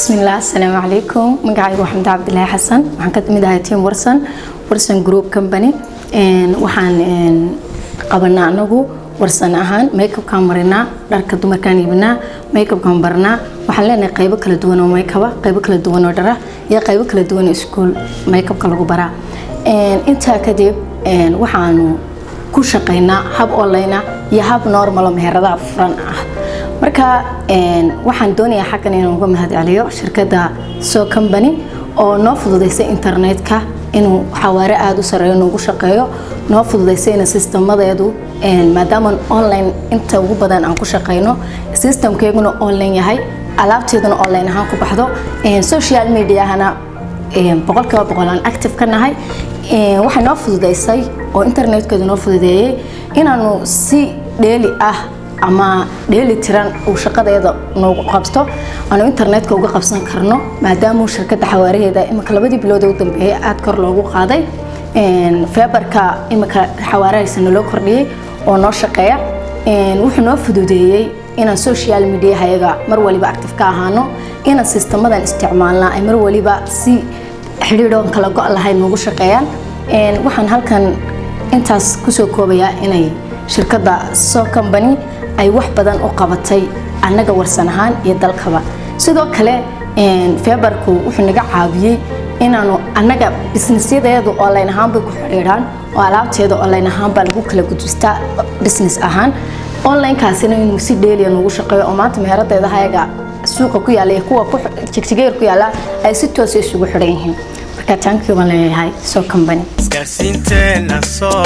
بسم الله السلام عليكم مقعي وحمد عبد الله حسن وحن كتمي ده تيم ورسن جروب كمباني وحن قبلنا عنه ورسن أهان ميك اب كامرنا درك دمر كان يبنا ميك اب كامبرنا وحن لنا قيبة كل دوان وميك اب قيبة كل دوان ودرة يا قيبة كل دوان سكول ميك اب كله برا انت كديب وحنو كل شقينا هب أونلاين يا هب نورمال مهرة فرن marka waxaan doonayaa xaqan inaan uga mahadceliyo shirkadda soo company oo noo fududeysay internetka inuu xawaare aad u sareeyo noogu shaqeeyo noo fududeysay systemadeedu maadaama online inta ugu badan aan ku shaqeyno systemkeeguna online yahay alaabteeduna online ahaan ku baxdo social media hana boqolkiiba aan active ka nahay waxaan noo fududeysay oo internetkeedu noo fududeeyay inaanu si daily ama daily tiran oo shaqadeeda noogu qabsto aan internetka uga qabsan karno maadaama shirkadda xawaareeda imika labadii bilood oo dambeeyay aad kor loogu qaaday Februarka imika xawaareysana loo kordhiyay oo noo shaqeeya wuxuu noo fududeeyay inaan social media hayaga mar waliba active ka ahaano inaan systemadan isticmaalna ay mar waliba si xiriiroon kala go'an lahayn noogu shaqeeyaan waxaan halkan intaas ku soo koobayaa inay shirkadda soo company ay wax badan u qabatay anaga warsan ahaan iyo dalkaba sidoo kale Februarku wuxuu naga caawiyay inaanu anaga businessyada online ahaan ku xiriiraan oo alaabteeda online ahaan baa lagu kala gudbistaa business ahaan online kaasina inuu si daily ugu shaqeeyo oo maanta meeradeeda hayaga suuqa ku yaala iyo kuwa ku jigjigeer ku yaala ay si toos ah isugu xiran yihiin marka thank you waan leeyahay soo company isgaarsiinteena soo